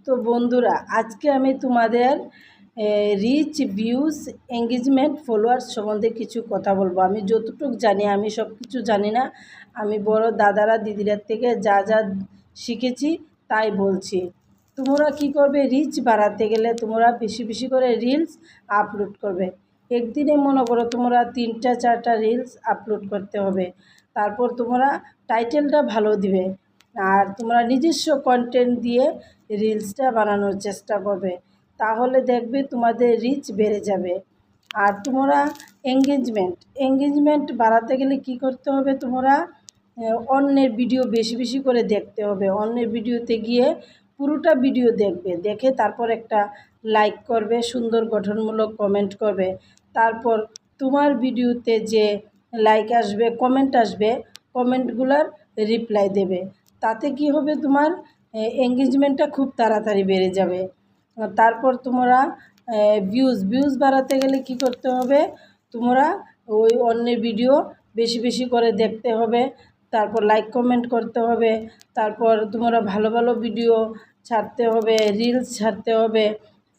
তো বন্ধুরা, আজকে আমি তোমাদের রিচ, ভিউজ, এঙ্গেজমেন্ট, ফলোয়ার্স সম্বন্ধে কিছু কথা বলবো। আমি যতটুকু জানি, আমি সব কিছু জানি না। আমি বড় দাদারা দিদিরা থেকে যা যা শিখেছি তাই বলছি। তোমরা কি করবে, রিচ বাড়াতে গেলে তোমরা বেশি বেশি করে রিলস আপলোড করবে। একদিনে মনে করো তোমরা 3টা 4টা রিলস আপলোড করতে হবে। তারপর তোমরা টাইটেলটা ভালো দিবে, আর তোমরা নিজস্ব কন্টেন্ট দিয়ে রিলসটা বানানোর চেষ্টা করবে। তাহলে দেখবে তোমাদের রিচ বেড়ে যাবে। আর তোমরা এঙ্গেজমেন্ট বাড়াতে গেলে কি করতে হবে, তোমরা অন্যের ভিডিও বেশি বেশি করে দেখতে হবে। অন্যের ভিডিওতে গিয়ে পুরোটা ভিডিও দেখবে, দেখে তারপর একটা লাইক করবে, সুন্দর গঠনমূলক কমেন্ট করবে। তারপর তোমার ভিডিওতে যে লাইক আসবে, কমেন্ট আসবে, কমেন্টগুলোর রিপ্লাই দেবে। তাতে কি হবে, তোমার এঙ্গেজমেন্টটা খুব তাড়াতাড়ি বেড়ে যাবে। তারপর তোমরা ভিউজ বাড়াতে গেলে কি করতে হবে, তোমরা ওই অন্যের ভিডিও বেশি বেশি করে দেখতে হবে। তারপর লাইক কমেন্ট করতে হবে। তারপর তোমরা ভালো ভালো ভিডিও ছাড়তে হবে, রিলস ছাড়তে হবে,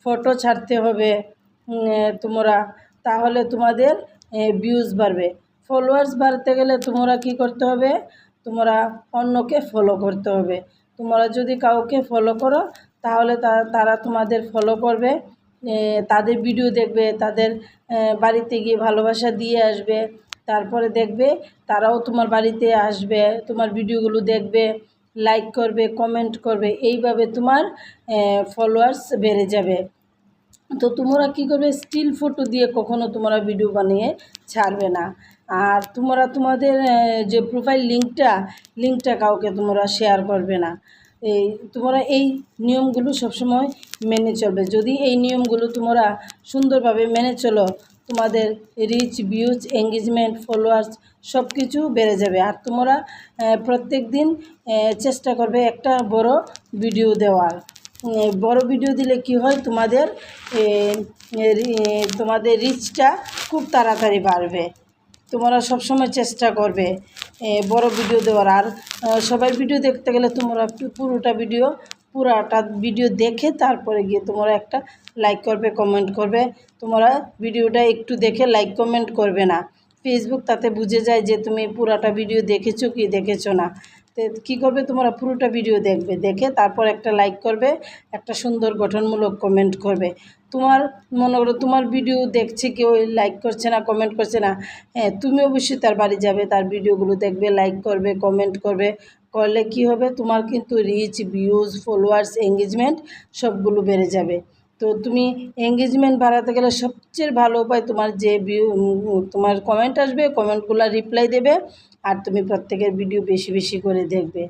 ফটো ছাড়তে হবে তোমরা। তাহলে তোমাদের ভিউজ বাড়বে। ফলোয়ার্স বাড়তে গেলে তোমরা কি করতে হবে, তোমরা অন্যকে ফলো করতে হবে। তোমরা যদি কাউকে ফলো করো তাহলে তারা তোমাদের ফলো করবে, তাদের ভিডিও দেখবে, তাদের বাড়িতে গিয়ে ভালোবাসা দিয়ে আসবে। তারপরে দেখবে তারাও তোমার বাড়িতে আসবে, তোমার ভিডিওগুলো দেখবে, লাইক করবে, কমেন্ট করবে। এইভাবে তোমার ফলোয়ার্স বেড়ে যাবে। তো তোমরা কি করবে, স্টিল ফটো দিয়ে কখনো তোমরা ভিডিও বানিয়ে ছাড়বে না। আর তোমরা তোমাদের যে প্রোফাইল লিঙ্কটা কাউকে তোমরা শেয়ার করবে না। তোমরা এই নিয়মগুলো সবসময় মেনে চলবে। যদি এই নিয়মগুলো তোমরা সুন্দরভাবে মেনে চলো, তোমাদের রিচ, ভিউজ, এঙ্গেজমেন্ট, ফলোয়ার্স সব কিছু বেড়ে যাবে। আর তোমরা প্রত্যেক দিন চেষ্টা করবে একটা বড় ভিডিও দেওয়ার। বড় ভিডিও দিলে কি হয়, তোমাদের রিচটা খুব তাড়াতাড়ি বাড়বে। তোমরা সবসময় চেষ্টা করবে বড় ভিডিও দেওয়ার। আর সবাই ভিডিও দেখতে গেলে তোমরা পুরোটা ভিডিও দেখে তারপরে গিয়ে তোমরা একটা লাইক করবে, কমেন্ট করবে। তোমরা ভিডিওটা একটু দেখে লাইক কমেন্ট করবে না। ফেসবুক তাতে বুঝে যায় যে তুমি পুরোটা ভিডিও দেখেছো কি দেখেছো না। তো কী করবে, তোমরা পুরোটা ভিডিও দেখবে, দেখে তারপর একটা লাইক করবে, একটা সুন্দর গঠনমূলক কমেন্ট করবে। তোমার মনে করো তোমার ভিডিও দেখছে, কেউ লাইক করছে না, কমেন্ট করছে না, হ্যাঁ তুমি অবশ্যই তার বাড়ি যাবে, তার ভিডিওগুলো দেখবে, লাইক করবে, কমেন্ট করবে। করলে কি হবে, তোমার কিন্তু রিচ, ভিউজ, ফলোয়ার্স, এঙ্গেজমেন্ট সবগুলো বেড়ে যাবে। তো তুমি এঙ্গেজমেন্ট বাড়াতে গেলে সবচেয়ে ভালো উপায়, তোমার যে তোমার কমেন্ট আসবে, কমেন্টগুলো রিপ্লাই দেবে, আর তুমি প্রত্যেকের ভিডিও বেশি বেশি করে দেখবে।